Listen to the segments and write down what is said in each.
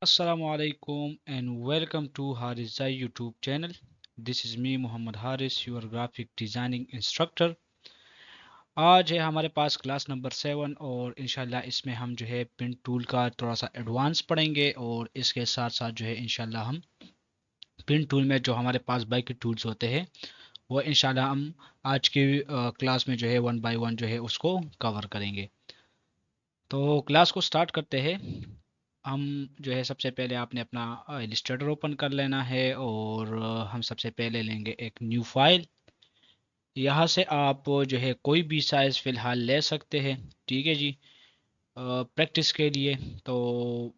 Assalamualaikum and welcome to Haris Zai YouTube channel. This is me Muhammad Haris, your graphic designing instructor. आज है हमारे पास class number 7 और इंशाल्लाह इसमें हम जो है पिन टूल का थोड़ा सा एडवांस पढ़ेंगे और इसके साथ साथ जो है इंशाल्लाह हम पिन टूल में जो हमारे पास बाकी टूल्स होते हैं वो इंशाल्लाह हम आज की क्लास में जो है वन बाय वन जो है उसको कवर करेंगे। तो क्लास को स्टार्ट करते हैं। हम जो है सबसे पहले आपने अपना इलस्ट्रेटर ओपन कर लेना है और हम सबसे पहले लेंगे एक न्यू फाइल। यहाँ से आप जो है कोई भी साइज़ फ़िलहाल ले सकते हैं। ठीक है जी। प्रैक्टिस के लिए तो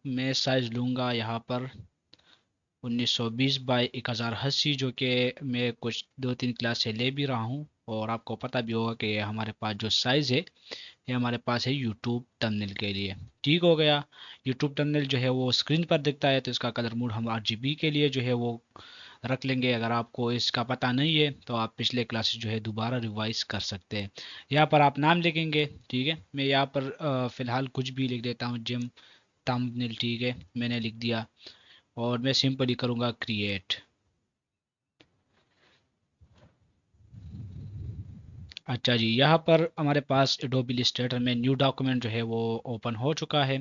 मैं साइज़ लूँगा यहाँ पर 1920 बाई 1080 जो कि मैं कुछ 2-3 क्लास से ले भी रहा हूँ और आपको पता भी होगा कि ये हमारे पास जो साइज़ है ये हमारे पास है यूट्यूब थंबनेल के लिए। ठीक हो गया। यूट्यूब थंबनेल जो है वो स्क्रीन पर दिखता है तो इसका कलर मोड हम आरजीबी के लिए जो है वो रख लेंगे। अगर आपको इसका पता नहीं है तो आप पिछले क्लासेस जो है दोबारा रिवाइज कर सकते हैं। यहाँ पर आप नाम लिखेंगे। ठीक है, मैं यहाँ पर फ़िलहाल कुछ भी लिख देता हूँ, जिम थंबनेल। ठीक है, मैंने लिख दिया और मैं सिंपली करूँगा क्रिएट। अच्छा जी, यहाँ पर हमारे पास एडोबी इलस्ट्रेटर में न्यू डॉक्यूमेंट जो है वो ओपन हो चुका है।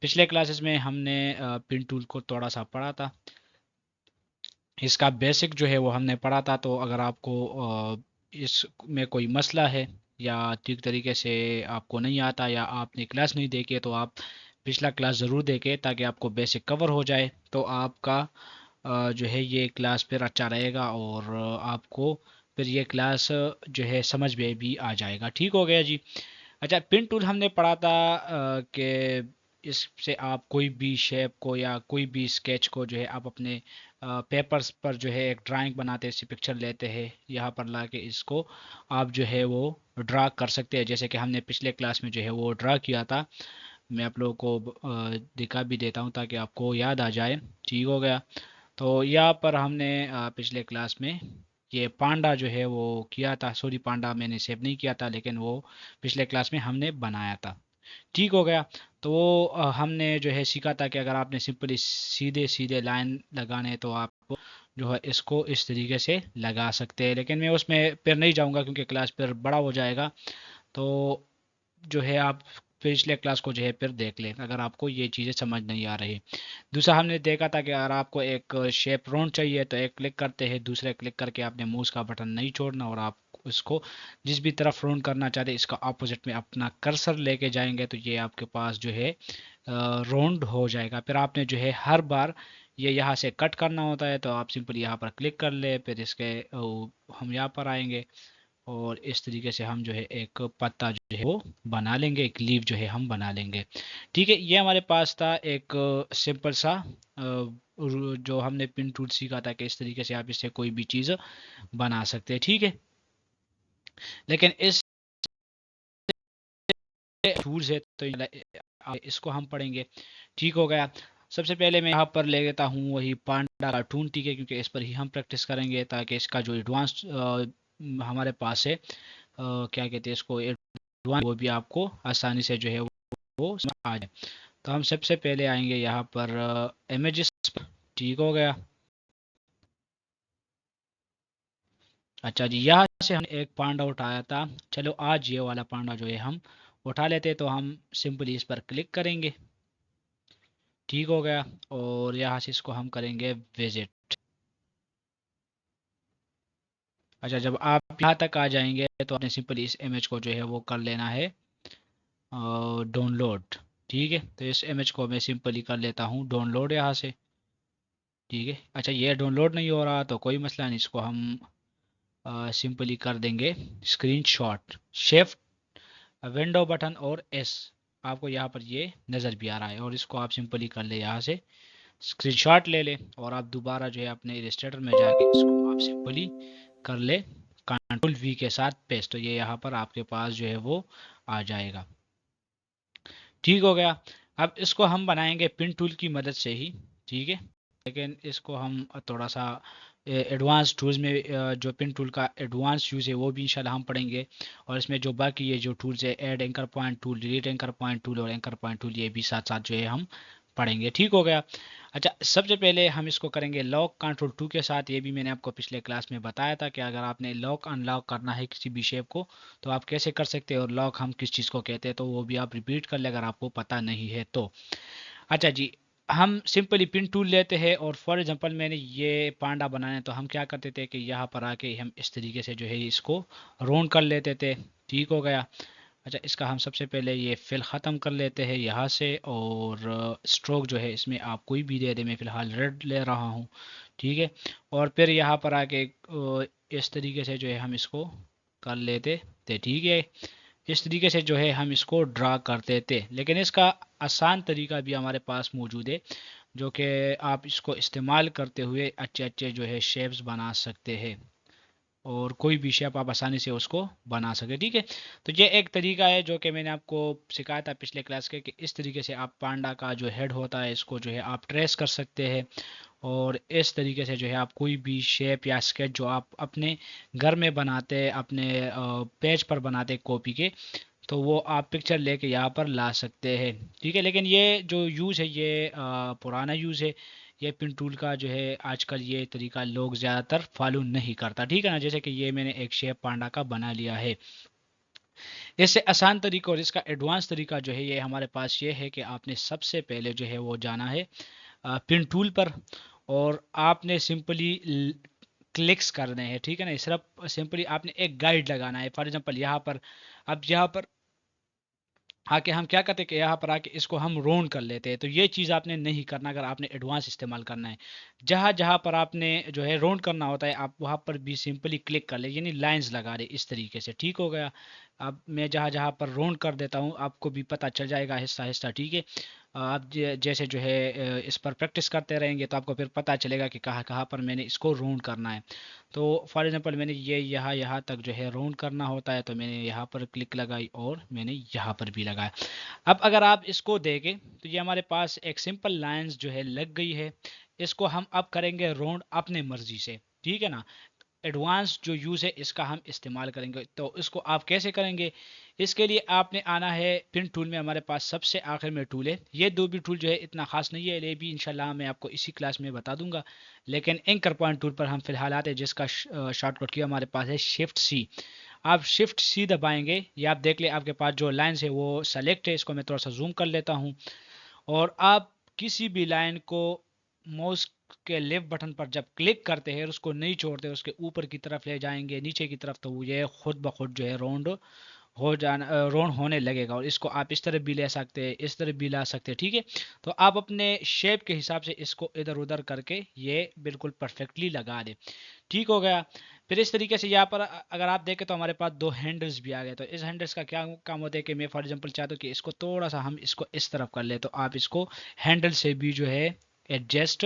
पिछले क्लासेस में हमने पिन टूल को थोड़ा सा पढ़ा था। इसका बेसिक जो है वो हमने पढ़ा था। तो अगर आपको इसमें कोई मसला है या ठीक तरीके से आपको नहीं आता या आपने क्लास नहीं देखी है तो आप पिछला क्लास ज़रूर देखें ताकि आपको बेसिक कवर हो जाए। तो आपका जो है ये क्लास फिर अच्छा रहेगा और आपको फिर ये क्लास जो है समझ में भी आ जाएगा। ठीक हो गया जी। अच्छा, पिन टूल हमने पढ़ा था कि इससे आप कोई भी शेप को या कोई भी स्केच को जो है आप अपने पेपर्स पर जो है एक ड्राइंग बनाते हैं, इसी पिक्चर लेते हैं, यहाँ पर ला के इसको आप जो है वो ड्रा कर सकते हैं जैसे कि हमने पिछले क्लास में जो है वो ड्रा किया था। मैं आप लोगों को दिखा भी देता हूँ ताकि आपको याद आ जाए। ठीक हो गया। तो यहाँ पर हमने पिछले क्लास में ये पांडा जो है वो किया था। सॉरी, पांडा मैंने सेव नहीं किया था लेकिन वो पिछले क्लास में हमने बनाया था। ठीक हो गया। तो वो हमने जो है सीखा था कि अगर आपने सिंपली सीधे सीधे लाइन लगाने हैं तो आप जो है इसको इस तरीके से लगा सकते हैं, लेकिन मैं उसमें फिर नहीं जाऊंगा क्योंकि क्लास फिर बड़ा हो जाएगा। तो जो है आप पिछले क्लास को जो है फिर देख लें अगर आपको ये चीज़ें समझ नहीं आ रही। दूसरा हमने देखा था कि अगर आपको एक शेप राउंड चाहिए तो एक क्लिक करते हैं, दूसरे क्लिक करके आपने माउस का बटन नहीं छोड़ना और आप उसको जिस भी तरफ राउंड करना चाहते हैं इसका ऑपोजिट में अपना कर्सर लेके जाएंगे तो ये आपके पास जो है राउंड हो जाएगा। फिर आपने जो है हर बार ये यहाँ से कट करना होता है तो आप सिंपली यहाँ पर क्लिक कर ले, फिर इसके हम यहाँ पर आएंगे और इस तरीके से हम जो है एक पत्ता जो है वो बना लेंगे, एक लीफ जो है हम बना लेंगे। ठीक है, ये हमारे पास था एक सिंपल सा जो हमने पिन टूल सीखा था कि इस तरीके से आप इससे कोई भी चीज़ बना सकते हैं। ठीक है, लेकिन इस टूल्स है तो इसको हम पढ़ेंगे। ठीक हो गया। सबसे पहले मैं यहाँ पर ले लेता हूँ वही पांडा कार्टून। ठीक है, क्योंकि इस पर ही हम प्रैक्टिस करेंगे ताकि इसका जो एडवांस हमारे पास है क्या कहते हैं इसको, एडवांस, वो भी आपको आसानी से जो है वो समझ आ जाए। तो हम सबसे पहले आएंगे यहाँ पर इमेजेस पर। ठीक हो गया। अच्छा जी, यहाँ से हमने एक पांडा उठाया था। चलो आज ये वाला पांडा जो है हम उठा लेते, तो हम सिंपली इस पर क्लिक करेंगे। ठीक हो गया। और यहाँ से इसको हम करेंगे विजिट। अच्छा, जब आप यहाँ तक आ जाएंगे तो आपने सिंपली इस इमेज को जो है वो कर लेना है डाउनलोड। ठीक है, तो इस इमेज को मैं सिंपली कर लेता हूँ डाउनलोड यहाँ से। ठीक है। अच्छा, ये डाउनलोड नहीं हो रहा तो कोई मसला नहीं, इसको हम सिंपली कर देंगे स्क्रीनशॉट। शिफ्ट विंडो बटन और एस, आपको यहाँ पर ये नज़र भी आ रहा है, और इसको आप सिंपली कर ले यहाँ से स्क्रीनशॉट ले ले और आप दोबारा जो है अपने इलस्ट्रेटर में जाके इसको आप सिंपली कर ले कंट्रोल वी के साथ पेस्ट, तो ये यहाँ पर आपके पास जो है वो आ जाएगा। ठीक हो गया। अब इसको हम बनाएंगे पिन टूल की मदद से ही। ठीक है, लेकिन इसको हम थोड़ा सा एडवांस टूल्स में जो पिन टूल का एडवांस यूज़ है वो भी इंशाल्लाह हम पढ़ेंगे। और इसमें जो बाकी ये जो टूल्स है, add anchor point tool, delete anchor point tool और एंकर पॉइंट टूल, ये भी साथ साथ जो है हम पढ़ेंगे। ठीक हो गया। अच्छा, सबसे पहले हम इसको करेंगे लॉक कंट्रोल 2 के साथ। ये भी मैंने आपको पिछले क्लास में बताया था कि अगर आपने लॉक अनलॉक करना है किसी भी शेप को तो आप कैसे कर सकते हैं, और लॉक हम किस चीज़ को कहते हैं, तो वो भी आप रिपीट कर ले अगर आपको पता नहीं है तो। अच्छा जी, हम सिंपली पिन टूल लेते हैं और फॉर एग्जांपल मैंने ये पांडा बनाना है तो हम क्या करते थे कि यहाँ पर आके हम इस तरीके से जो है इसको राउंड कर लेते थे। ठीक हो गया। अच्छा, इसका हम सबसे पहले ये फिल ख़त्म कर लेते हैं यहाँ से, और स्ट्रोक जो है इसमें आप कोई भी दे दे, मैं फ़िलहाल रेड ले रहा हूँ। ठीक है। और फिर यहाँ पर आके इस तरीके से जो है हम इसको कर लेते थे। ठीक है। इस तरीके से जो है हम इसको ड्रा करते थे, लेकिन इसका आसान तरीका भी हमारे पास मौजूद है जो कि आप इसको इस्तेमाल करते हुए अच्छे अच्छे जो है शेप्स बना सकते हैं, और कोई भी शेप आप आसानी से उसको बना सके। ठीक है। तो ये एक तरीका है जो कि मैंने आपको सिखाया था पिछले क्लास के, कि इस तरीके से आप पांडा का जो हेड होता है इसको जो है आप ट्रेस कर सकते हैं, और इस तरीके से जो है आप कोई भी शेप या स्केच जो आप अपने घर में बनाते हैं, अपने पेज पर बनाते हैं कॉपी के, तो वो आप पिक्चर लेके यहाँ पर ला सकते हैं। ठीक है। लेकिन ये जो यूज़ है ये पुराना यूज़ है। ये पिन टूल का जो है आजकल ये तरीका लोग ज़्यादातर फॉलो नहीं करता। ठीक है ना। जैसे कि ये मैंने एक शेप पांडा का बना लिया है। इससे आसान तरीका और इसका एडवांस तरीका जो है ये हमारे पास ये है कि आपने सबसे पहले जो है वो जाना है पिन टूल पर, और आपने सिंपली क्लिक्स करने हैं। ठीक है ना। सिर्फ सिंपली आपने एक गाइड लगाना है। फॉर एग्जांपल यहाँ पर, अब यहाँ पर आके हम क्या करते हैं कि यहाँ पर आके इसको हम राउंड कर लेते हैं। तो ये चीज़ आपने नहीं करना अगर आपने एडवांस इस्तेमाल करना है। जहाँ जहाँ पर आपने जो है राउंड करना होता है आप वहाँ पर भी सिंपली क्लिक कर ले, यानी लाइंस लगा रहे इस तरीके से। ठीक हो गया। अब मैं जहाँ जहाँ पर राउंड कर देता हूँ आपको भी पता चल जाएगा हिस्सा हिस्सा। ठीक है। आप जैसे जो है इस पर प्रैक्टिस करते रहेंगे तो आपको फिर पता चलेगा कि कहाँ कहाँ पर मैंने इसको राउंड करना है। तो फॉर एग्जांपल मैंने ये यहाँ यहाँ तक जो है राउंड करना होता है, तो मैंने यहाँ पर क्लिक लगाई और मैंने यहाँ पर भी लगाया। अब अगर आप इसको देखें तो ये हमारे पास एक सिंपल लाइंस जो है लग गई है। इसको हम अब करेंगे राउंड अपने मर्जी से। ठीक है ना। एडवांस जो यूज़ है इसका हम इस्तेमाल करेंगे, तो इसको आप कैसे करेंगे? इसके लिए आपने आना है पिन टूल में। हमारे पास सबसे आखिर में टूल है। ये दो भी टूल जो है इतना खास नहीं है, ये भी इंशाल्लाह मैं आपको इसी क्लास में बता दूंगा। लेकिन एंकर पॉइंट टूल पर हम फिलहाल आते हैं, जिसका शॉर्टकट की हमारे पास है शिफ्ट सी। आप शिफ्ट सी दबाएंगे, ये आप देख ले आपके पास जो लाइन्स है वो सेलेक्ट है। इसको मैं थोड़ा सा जूम कर लेता हूँ, और आप किसी भी लाइन को माउस के लेफ्ट बटन पर जब क्लिक करते हैं उसको नहीं छोड़ते, उसके ऊपर की तरफ ले जाएंगे नीचे की तरफ, तो वो ये खुद ब खुद जो है राउंड हो जाना, राउंड होने लगेगा। और इसको आप इस तरफ भी ले सकते हैं, इस तरफ भी ला सकते हैं। ठीक है। तो आप अपने शेप के हिसाब से इसको इधर उधर करके ये बिल्कुल परफेक्टली लगा दे। ठीक हो गया। फिर इस तरीके से यहाँ पर अगर आप देखें तो हमारे पास दो हैंडल्स भी आ गए। तो इस हैंडल्स का क्या काम होता है कि मैं फॉर एग्जांपल चाहता हूँ कि इसको थोड़ा सा हम इसको इस तरफ कर ले, तो आप इसको हैंडल से भी जो है एडजस्ट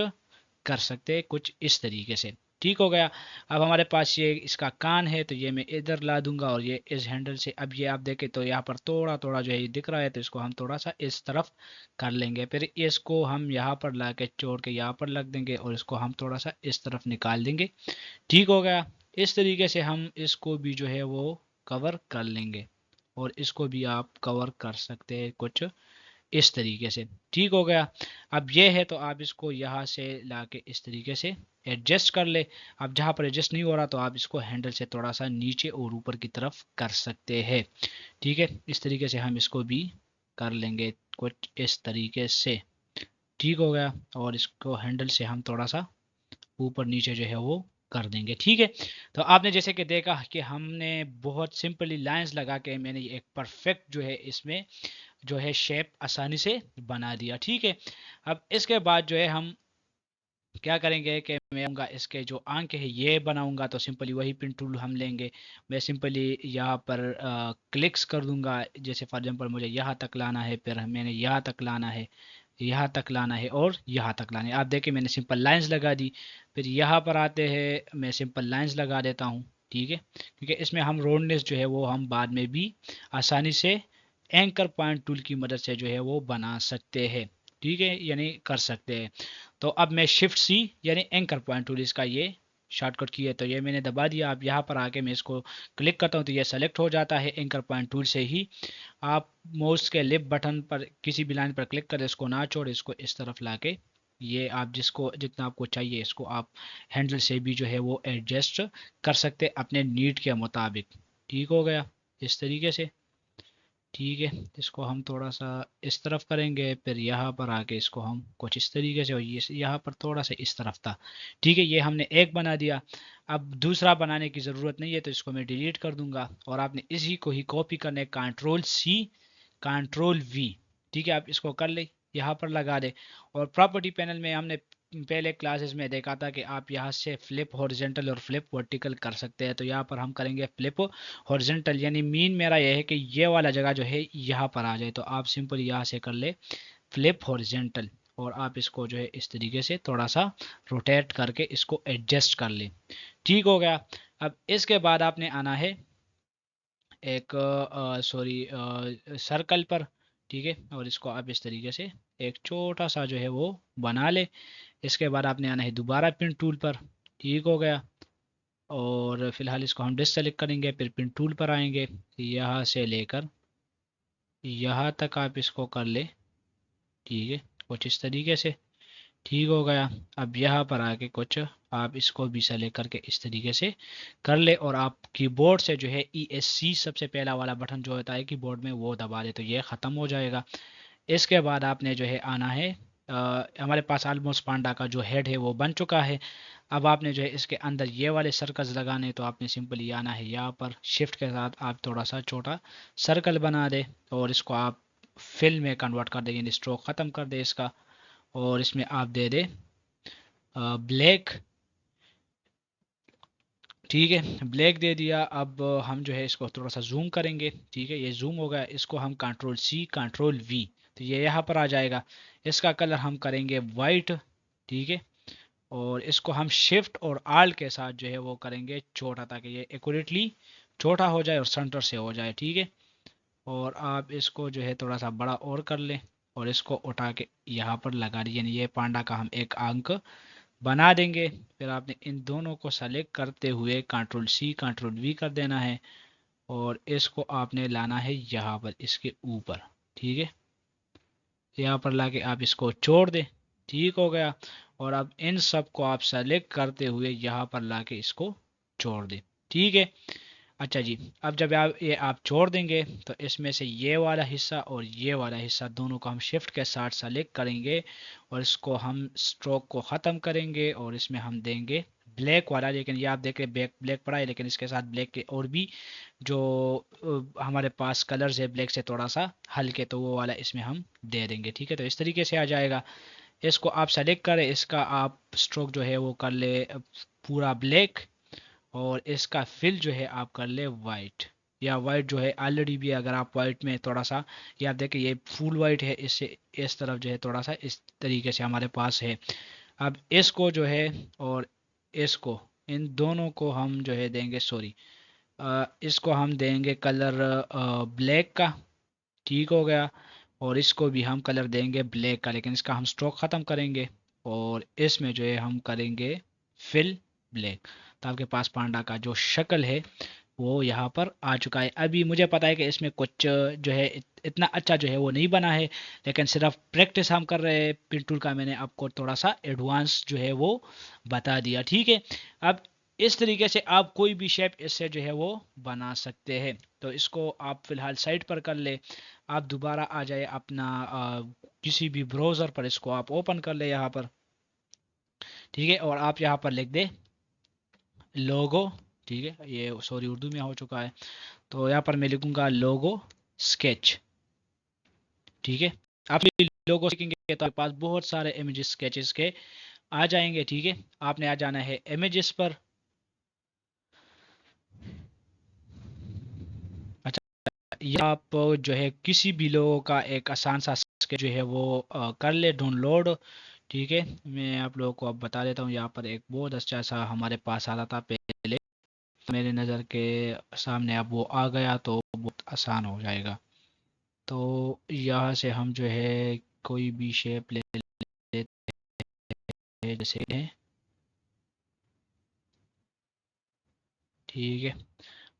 कर सकते हैं कुछ इस तरीके से। ठीक हो गया। अब हमारे पास ये इसका कान है, तो ये मैं इधर ला दूंगा, और ये इस हैंडल से अब ये आप देखें तो यहाँ पर थोड़ा थोड़ा जो है ये दिख रहा है, तो इसको हम थोड़ा सा इस तरफ कर लेंगे। फिर इसको हम यहाँ पर ला के जोड़ के यहाँ पर लग देंगे, और इसको हम थोड़ा सा इस तरफ निकाल देंगे। ठीक हो गया। इस तरीके से हम इसको भी जो है वो कवर कर लेंगे, और इसको भी आप कवर कर सकते हैं कुछ इस तरीके से। ठीक हो गया। अब ये है तो आप इसको यहाँ से लाके इस तरीके से एडजस्ट कर ले। अब जहाँ पर एडजस्ट नहीं हो रहा तो आप इसको हैंडल से थोड़ा सा नीचे और ऊपर की तरफ कर सकते हैं। ठीक है। इस तरीके से हम इसको भी कर लेंगे कुछ इस तरीके से। ठीक हो गया। और इसको हैंडल से हम थोड़ा सा ऊपर नीचे जो है वो कर देंगे। ठीक है। तो आपने जैसे कि देखा कि हमने बहुत सिंपली लाइंस लगा के मैंने एक परफेक्ट जो है इसमें जो है शेप आसानी से बना दिया। ठीक है। अब इसके बाद जो है हम क्या करेंगे कि मैं आऊँगा इसके जो आंखें हैं ये बनाऊंगा, तो सिंपली वही पिन टूल हम लेंगे। मैं सिंपली यहाँ पर क्लिक्स कर दूंगा। जैसे फॉर एग्जांपल मुझे यहाँ तक लाना है, फिर मैंने यहाँ तक लाना है, यहाँ तक लाना है, और यहाँ तक लाना है। आप देखिए मैंने सिंपल लाइंस लगा दी। फिर यहाँ पर आते हैं, मैं सिंपल लाइंस लगा देता हूँ। ठीक है। क्योंकि इसमें हम राउंडनेस जो है वो हम बाद में भी आसानी से एंकर पॉइंट टूल की मदद से जो है वो बना सकते हैं। ठीक है, यानी कर सकते हैं। तो अब मैं शिफ्ट सी यानी एंकर पॉइंट टूल इसका ये शॉर्टकट की है, तो ये मैंने दबा दिया। अब यहाँ पर आके मैं इसको क्लिक करता हूँ तो ये सेलेक्ट हो जाता है एंकर पॉइंट टूल से ही। आप माउस के लेफ्ट बटन पर किसी भी लाइन पर क्लिक करें, इसको ना छोड़े, इसको इस तरफ लाके ये आप जिसको जितना आपको चाहिए इसको आप हैंडल से भी जो है वो एडजस्ट कर सकते अपने नीड के मुताबिक। ठीक हो गया इस तरीके से। ठीक है, इसको हम थोड़ा सा इस तरफ करेंगे, फिर यहाँ पर आके इसको हम कुछ इस तरीके से, और ये यहाँ पर थोड़ा सा इस तरफ था। ठीक है, ये हमने एक बना दिया। अब दूसरा बनाने की ज़रूरत नहीं है तो इसको मैं डिलीट कर दूंगा, और आपने इसी को ही कॉपी करने, कंट्रोल सी कंट्रोल वी। ठीक है, आप इसको कर ले, यहाँ पर लगा दे। और प्रॉपर्टी पैनल में हमने पहले क्लासेस में देखा था कि आप यहाँ से फ्लिप हॉरिजेंटल और फ्लिप वर्टिकल कर सकते हैं, तो यहाँ पर हम करेंगे फ्लिप हॉरिजेंटल, यानी मीन मेरा यह है कि ये वाला जगह जो है यहाँ पर आ जाए, तो आप सिंपल यहाँ से कर ले फ्लिप हॉरिजेंटल, और आप इसको जो है इस तरीके से थोड़ा सा रोटेट करके इसको एडजस्ट कर ले। ठीक हो गया। अब इसके बाद आपने आना है एक सर्कल पर। ठीक है, और इसको आप इस तरीके से एक छोटा सा जो है वो बना ले। इसके बाद आपने आना है दोबारा पिन टूल पर। ठीक हो गया, और फिलहाल इसको हम डिससेलेक्ट करेंगे, फिर पिन टूल पर आएंगे, यहाँ से लेकर यहाँ तक आप इसको कर ले। ठीक है, कुछ इस तरीके से। ठीक हो गया। अब यहाँ पर आके कुछ आप इसको भी सेलेक्ट करके इस तरीके से कर ले, और आप कीबोर्ड से जो है ESC सबसे पहला वाला बटन जो होता है कीबोर्ड में वो दबा दे, तो ये ख़त्म हो जाएगा। इसके बाद आपने जो है आना है, हमारे पास ऑलमोस्ट पांडा का जो हेड है वो बन चुका है। अब आपने जो है इसके अंदर ये वाले सर्कल्स लगाने, तो आपने सिंपली आना है यहाँ पर, शिफ्ट के साथ आप थोड़ा सा छोटा सर्कल बना दे, और इसको आप फिल में कन्वर्ट कर दे, यानी स्ट्रोक ख़त्म कर दे इसका, और इसमें आप दे दे ब्लैक। ठीक है, ब्लैक दे दिया। अब हम जो है इसको थोड़ा सा जूम करेंगे। ठीक है, ये जूम हो गया, इसको हम कंट्रोल सी कंट्रोल वी, तो ये यहाँ पर आ जाएगा। इसका कलर हम करेंगे वाइट। ठीक है, और इसको हम शिफ्ट और आल के साथ जो है वो करेंगे छोटा, ताकि ये एक्यूरेटली छोटा हो जाए और सेंटर से हो जाए। ठीक है, और आप इसको जो है थोड़ा सा बड़ा और कर लें, और इसको उठा के यहाँ पर लगा दिए, यानी ये पांडा का हम एक अंक बना देंगे। फिर आपने इन दोनों को सेलेक्ट करते हुए कंट्रोल सी कंट्रोल वी कर देना है, और इसको आपने लाना है यहाँ पर इसके ऊपर। ठीक है, यहाँ पर लाके आप इसको छोड़ दें। ठीक हो गया, और अब इन सब को आप सेलेक्ट करते हुए यहाँ पर लाके इसको छोड़ दें। ठीक है, अच्छा जी। अब जब आप ये आप छोड़ देंगे, तो इसमें से ये वाला हिस्सा और ये वाला हिस्सा दोनों को हम शिफ्ट के साथ सेलेक्ट करेंगे, और इसको हम स्ट्रोक को ख़त्म करेंगे, और इसमें हम देंगे ब्लैक वाला। लेकिन ये आप देख रहे ब्लैक ब्लैक पड़ा है, लेकिन इसके साथ ब्लैक के और भी जो हमारे पास कलर्स है ब्लैक से थोड़ा सा हल्के, तो वो वाला इसमें हम दे देंगे। ठीक है, तो इस तरीके से आ जाएगा। इसको आप सेलेक्ट करें, इसका आप स्ट्रोक जो है वो कर ले पूरा ब्लैक, और इसका फिल जो है आप कर ले वाइट, या वाइट जो है ऑलरेडी भी अगर आप वाइट में थोड़ा सा, या आप देखें ये फुल वाइट है, इससे इस तरफ जो है थोड़ा सा इस तरीके से हमारे पास है। अब इसको जो है, और इसको, इन दोनों को हम जो है देंगे, सॉरी, इसको हम देंगे कलर ब्लैक का। ठीक हो गया, और इसको भी हम कलर देंगे ब्लैक का, लेकिन इसका हम स्ट्रोक ख़त्म करेंगे, और इसमें जो है हम करेंगे फिल ब्लैक। तो आपके पास पांडा का जो शक्ल है वो यहाँ पर आ चुका है। अभी मुझे पता है कि इसमें कुछ जो है इतना अच्छा जो है वो नहीं बना है, लेकिन सिर्फ प्रैक्टिस हम कर रहे हैं पिन टूल का, मैंने आपको थोड़ा सा एडवांस जो है वो बता दिया। ठीक है, अब इस तरीके से आप कोई भी शेप इससे जो है वो बना सकते हैं। तो इसको आप फिलहाल साइड पर कर ले। आप दोबारा आ जाए अपना किसी भी ब्राउज़र पर, इसको आप ओपन कर ले यहाँ पर। ठीक है, और आप यहाँ पर लिख दे लोगो। ठीक है, ये सॉरी उर्दू में हो चुका है, तो यहाँ पर मैं लिखूंगा लोगो स्केच। ठीक है, आप लोगो सीखेंगे तो आपके पास बहुत सारे इमेजेस स्केचेस के आ जाएंगे। ठीक है, आपने आ जाना है इमेजेस पर। अच्छा, ये आप जो है किसी भी लोगों का एक आसान सा स्केच जो है वो कर ले डाउनलोड। ठीक है, मैं आप लोगों को अब बता देता हूँ। यहाँ पर एक बहुत अच्छा सा हमारे पास आ रहा था पहले, मेरे नज़र के सामने, अब वो आ गया तो बहुत आसान हो जाएगा। तो यहाँ से हम जो है कोई भी शेप ले लेते हैं, जैसे ठीक है।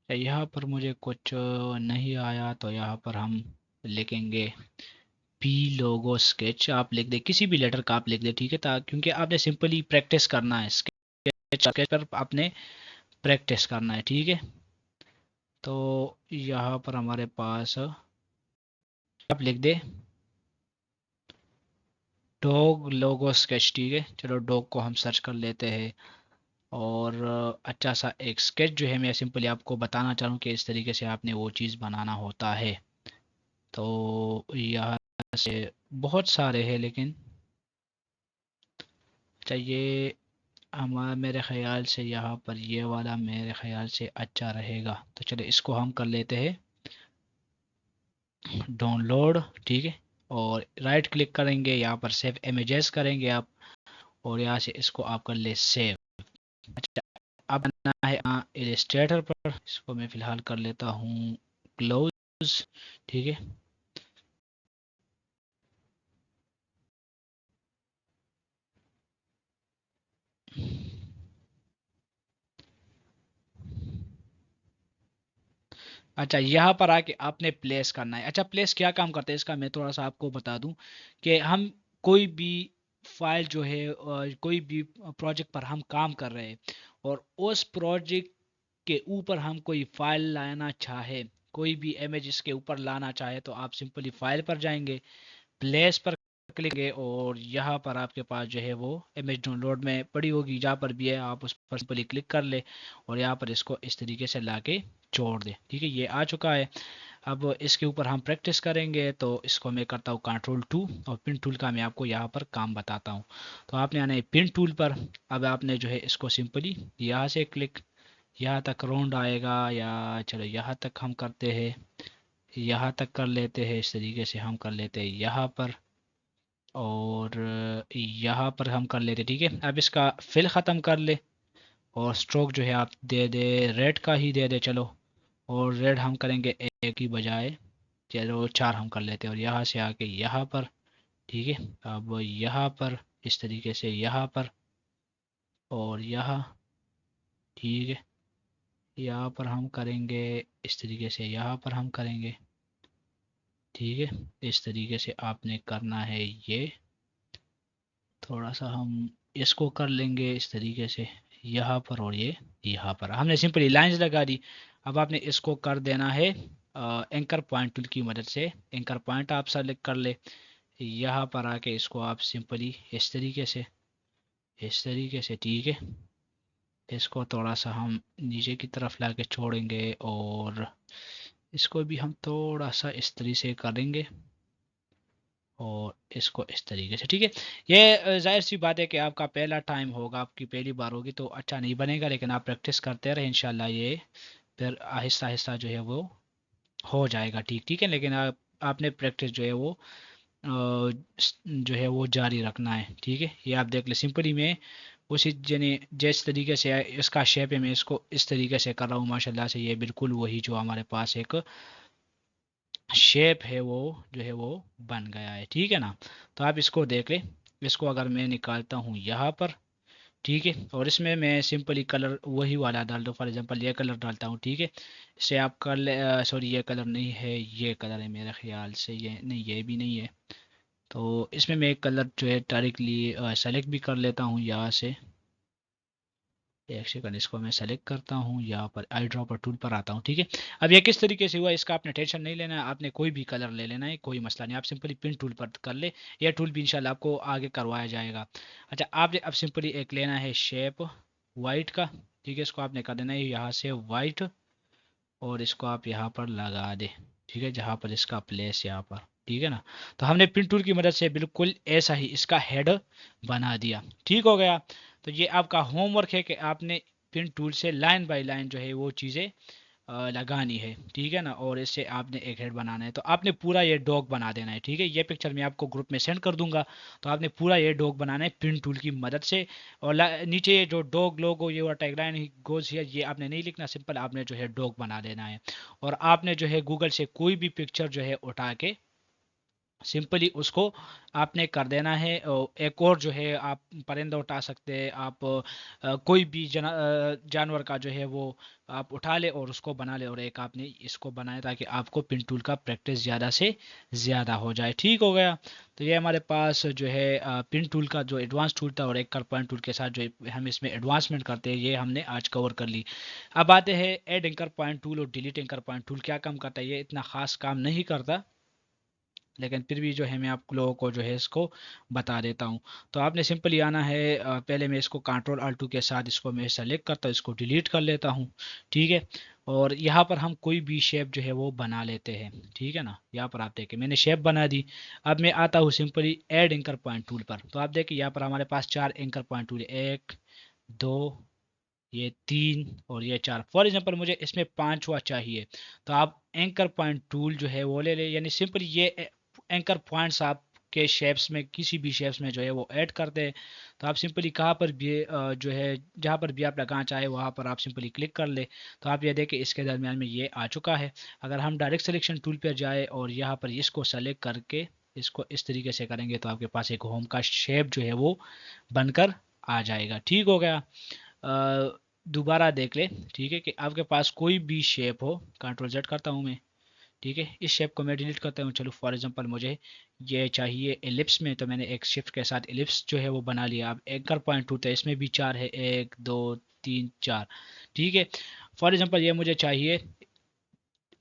तो यहाँ पर मुझे कुछ नहीं आया, तो यहाँ पर हम लिखेंगे पी लोगो स्केच। आप लिख दे, किसी भी लेटर का आप लिख दे, ठीक है, क्योंकि आपने सिंपली प्रैक्टिस करना है, स्केच स्केच पर आपने प्रैक्टिस करना है, ठीक है। तो यहाँ पर हमारे पास आप लिख दे डॉग लोगो स्केच, ठीक है। चलो डॉग को हम सर्च कर लेते हैं, और अच्छा सा एक स्केच जो है मैं सिंपली आपको बताना चाहूँ कि इस तरीके से आपने वो चीज़ बनाना होता है। तो यहाँ से बहुत सारे हैं, लेकिन चाहिए हमारा, मेरे ख्याल से यहाँ पर ये वाला मेरे ख्याल से अच्छा रहेगा। तो चलिए इसको हम कर लेते हैं डाउनलोड, ठीक है। और राइट क्लिक करेंगे, यहाँ पर सेव इमेजेस करेंगे आप, और यहाँ से इसको आप कर ले सेव। अच्छा, अब बनना है इलिस्ट्रेटर पर, इसको मैं फ़िलहाल कर लेता हूँ क्लोज, ठीक है। अच्छा, यहाँ पर आके आपने प्लेस करना है। अच्छा, प्लेस क्या काम करता है इसका मैं थोड़ा सा आपको बता दूं कि हम कोई भी फाइल जो है कोई भी प्रोजेक्ट पर हम काम कर रहे हैं, और उस प्रोजेक्ट के ऊपर हम कोई फाइल लाना चाहे, कोई भी इमेज इसके ऊपर लाना चाहे, तो आप सिंपली फाइल पर जाएंगे, प्लेस पर क्लिक करेंगे, और यहाँ पर आपके पास जो है वो इमेज डाउनलोड में पड़ी होगी, जहाँ पर भी है आप उस पर सिंपली क्लिक कर ले, और यहाँ पर इसको इस तरीके से ला के छोड़ दे, ठीक है। ये आ चुका है। अब इसके ऊपर हम प्रैक्टिस करेंगे, तो इसको मैं करता हूँ कंट्रोल 2, और पिन टूल का मैं आपको यहाँ पर काम बताता हूँ। तो आपने आना है पिन टूल पर। अब आपने जो है इसको सिंपली यहाँ से क्लिक, यहाँ तक राउंड आएगा, या चलो यहाँ तक हम करते हैं, यहाँ तक कर लेते हैं, इस तरीके से हम कर लेते हैं यहाँ पर, और यहाँ पर हम कर लेते, ठीक है। अब इसका फिल ख़त्म कर ले, और स्ट्रोक जो है आप दे दे रेड का ही दे दे, चलो। और रेड हम करेंगे एक की बजाय, चलो 4 हम कर लेते हैं, और यहाँ से आके यहाँ पर, ठीक है। अब यहाँ पर इस तरीके से यहाँ पर, और यहाँ, ठीक है। यहाँ पर हम करेंगे इस तरीके से, यहाँ पर हम करेंगे, ठीक है। इस तरीके से आपने करना है ये। थोड़ा सा हम इसको कर लेंगे इस तरीके से यहाँ पर, और ये यहाँ पर हमने सिंपली लाइंस लगा दी। अब आपने इसको कर देना है एंकर पॉइंट टूल की मदद से। एंकर पॉइंट आप सेलेक्ट कर ले, यहाँ पर आके इसको आप सिंपली इस तरीके से, ठीक है। इसको थोड़ा सा हम नीचे की तरफ ला के छोड़ेंगे, और इसको भी हम थोड़ा सा इस तरीके से करेंगे, और इसको इस तरीके से, ठीक है। ये जाहिर सी बात है कि आपका पहला टाइम होगा, आपकी पहली बार होगी, तो अच्छा नहीं बनेगा, लेकिन आप प्रैक्टिस करते रहे, इंशाल्लाह ये फिर आहिस्ता आहिस्ता जो है वो हो जाएगा, ठीक ठीक है। लेकिन आपने प्रैक्टिस जो है वो जो है वो जारी रखना है, ठीक है। ये आप देख ले, सिंपली मैं उसी जने जिस तरीके से इसका शेप है, मैं इसको इस तरीके से कर रहा हूँ, माशाल्लाह से ये बिल्कुल वही जो हमारे पास एक शेप है वो जो है वो बन गया है, ठीक है ना। तो आप इसको देख ले, इसको अगर मैं निकालता हूँ यहाँ पर, ठीक है, और इसमें मैं सिंपली कलर वही वाला डाल दूँ, फॉर एग्जांपल ये कलर डालता हूँ, ठीक है। इससे आप कर ले, सॉरी ये कलर नहीं है, ये कलर है मेरे ख्याल से, ये नहीं, ये भी नहीं है। तो इसमें मैं एक कलर जो है डायरेक्टली सेलेक्ट भी कर लेता हूँ यहाँ से। एक सेकंड, इसको मैं सेलेक्ट करता हूँ, यहाँ पर आई ड्रॉपर टूल पर आता हूँ, ठीक है। अब ये किस तरीके से हुआ इसका आपने टेंशन नहीं लेना है, आपने कोई भी कलर ले लेना है, कोई मसला नहीं, आप सिंपली पिन टूल पर कर ले। यह टूल भी इंशाल्लाह आपको आगे करवाया जाएगा। अच्छा, आपने अब सिंपली एक लेना है शेप वाइट का, ठीक है। इसको आपने कर देना है यहाँ से वाइट, और इसको आप यहाँ पर लगा दे, ठीक है, जहाँ पर इसका प्लेस यहाँ पर, ठीक है ना। तो हमने पिन टूल की मदद से बिल्कुल ऐसा ही इसका हेड बना दिया, ठीक हो गया। तो ये आपका होमवर्क है कि आपने पिन टूल से लाइन बाय लाइन जो है वो चीज़ें लगानी है, ठीक है ना। और इससे आपने एक हेड बनाना है, तो आपने पूरा ये डॉग बना देना है, ठीक है। ये पिक्चर मैं आपको ग्रुप में सेंड कर दूंगा। तो आपने पूरा ये डॉग बनाना है पिन टूल की मदद से, और नीचे ये जो डॉग लोगो ये और टैगलाइन गोज है, ये आपने नहीं लिखना, सिंपल आपने जो है डॉग बना देना है। और आपने जो है गूगल से कोई भी पिक्चर जो है उठा के सिंपली उसको आपने कर देना है। एक और जो है आप परिंदा उठा सकते हैं, आप कोई भी जानवर का जो है वो आप उठा ले और उसको बना ले, और एक आपने इसको बनाया ताकि आपको पिन टूल का प्रैक्टिस ज़्यादा से ज़्यादा हो जाए। ठीक हो गया। तो ये हमारे पास जो है पिन टूल का जो एडवांस टूल था और एक कर पॉइंट टूल के साथ जो हम इसमें एडवांसमेंट करते हैं ये हमने आज कवर कर ली। अब आते हैं ऐड एंकर पॉइंट टूल और डिलीट एंकर पॉइंट टूल क्या काम करता है। ये इतना खास काम नहीं करता, लेकिन फिर भी जो है मैं आप लोगों को जो है इसको बता देता हूँ। तो आपने सिंपली आना है, पहले मैं इसको कंट्रोल Alt 2 के साथ इसको मैं सेलेक्ट करता हूँ, इसको डिलीट कर लेता हूँ। ठीक है। और यहाँ पर हम कोई भी शेप जो है वो बना लेते हैं। ठीक है ना, यहाँ पर आप देखें मैंने शेप बना दी। अब मैं आता हूँ simply add anchor point tool पर। तो आप देखिए यहाँ पर हमारे पास 4 एंकर पॉइंट टूल है, 1 2 ये 3 और ये 4। फॉर एग्जांपल मुझे इसमें पांचवा चाहिए, तो आप एंकर पॉइंट टूल जो है वो ले ले, यानी सिंपली ये एंकर पॉइंट्स आप के शेप्स में किसी भी शेप्स में जो है वो ऐड कर दे। तो आप सिंपली कहाँ पर भी जो है जहाँ पर भी आप लगाना चाहे वहाँ पर आप सिंपली क्लिक कर ले। तो आप ये देखें इसके दरमियान में ये आ चुका है। अगर हम डायरेक्ट सिलेक्शन टूल पर जाए और यहाँ पर इसको सेलेक्ट करके इसको इस तरीके से करेंगे तो आपके पास एक होम का शेप जो है वो बनकर आ जाएगा। ठीक हो गया। दोबारा देख ले। ठीक है कि आपके पास कोई भी शेप हो, कंट्रोल जेड करता हूँ मैं। ठीक है, इस शेप को मैं डिलीट करता हूँ। चलो फॉर एग्जांपल मुझे ये चाहिए एलिप्स में, तो मैंने एक शिफ्ट के साथ एलिप्स जो है वो बना लिया। अब एंकर पॉइंट टूल है, इसमें भी 4 है, 1 2 3 4। ठीक है। फॉर एग्जांपल ये मुझे चाहिए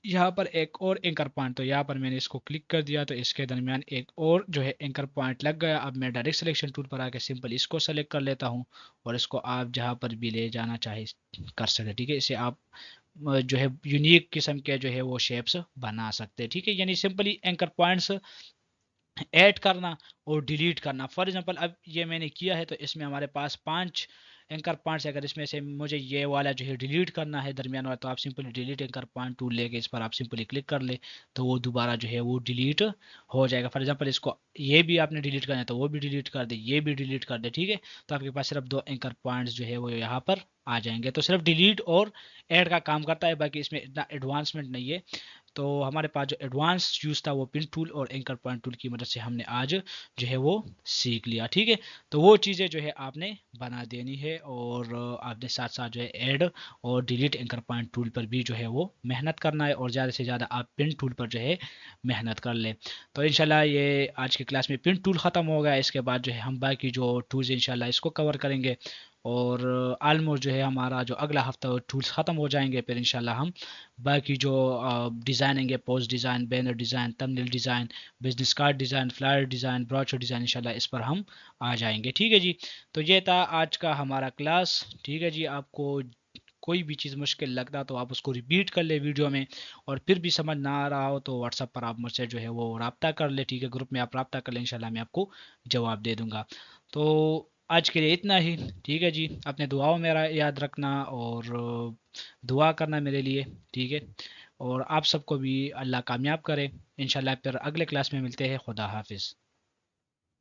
यहाँ पर एक और एंकर पॉइंट, तो यहाँ पर मैंने इसको क्लिक कर दिया तो इसके दरमियान एक और जो है एंकर पॉइंट लग गया। अब मैं डायरेक्ट सिलेक्शन टूल पर आकर सिंपल इसको सेलेक्ट कर लेता हूँ और इसको आप जहाँ पर भी ले जाना चाहे कर सकते। ठीक है, इसे आप जो है यूनिक किस्म के जो है वो शेप्स बना सकते हैं। ठीक है, यानी सिंपली एंकर पॉइंट्स ऐड करना और डिलीट करना। फॉर एग्जांपल अब ये मैंने किया है तो इसमें हमारे पास 5 एंकर पॉइंट्स है। अगर इसमें से मुझे ये वाला जो है डिलीट करना है दरमियान वाला, तो आप simply delete anchor point tool लेके इस पर आप सिंपली क्लिक कर ले तो वो दोबारा जो है वो डिलीट हो जाएगा। फॉर एग्जांपल इसको ये भी आपने डिलीट करना है तो वो भी डिलीट कर दे, ये भी डिलीट कर दे। ठीक है, तो आपके पास सिर्फ 2 एंकर पॉइंट्स जो है वो यहाँ पर आ जाएंगे। तो सिर्फ डिलीट और ऐड का काम करता है, बाकी इसमें इतना एडवांसमेंट नहीं है। तो हमारे पास जो एडवांस यूज़ था वो पिन टूल और एंकर पॉइंट टूल की मदद से हमने आज जो है वो सीख लिया। ठीक है, तो वो चीज़ें जो है आपने बना देनी है और आपने साथ साथ जो है ऐड और डिलीट एंकर पॉइंट टूल पर भी जो है वो मेहनत करना है और ज़्यादा से ज़्यादा आप पिन टूल पर जो है मेहनत कर लें। तो इंशाल्लाह ये आज की क्लास में पिन टूल ख़त्म हो गया। इसके बाद जो है हम बाकी जो टूल्स इंशाल्लाह इसको कवर करेंगे और ऑलमोस्ट जो है हमारा जो अगला हफ्ता टूल्स ख़त्म हो जाएंगे। फिर इंशाल्लाह हम बाकी जो डिज़ाइन होंगे, post design, banner design, thumbnail design, business card design, flyer design, brochure design, इंशाल्लाह इस पर हम आ जाएंगे। ठीक है जी, तो ये था आज का हमारा क्लास। ठीक है जी, आपको कोई भी चीज़ मुश्किल लगता तो आप उसको रिपीट कर ले वीडियो में, और फिर भी समझ ना आ रहा हो तो व्हाट्सअप पर आप मुझसे जो है वो रब्ता कर ले। ठीक है, ग्रुप में आप रब्ता कर ले, इंशाल्लाह मैं आपको जवाब दे दूंगा। तो आज के लिए इतना ही। ठीक है जी, अपने दुआओं में याद रखना और दुआ करना मेरे लिए। ठीक है, और आप सबको भी अल्लाह कामयाब करे। इंशाल्लाह फिर अगले क्लास में मिलते हैं। खुदा हाफिज़।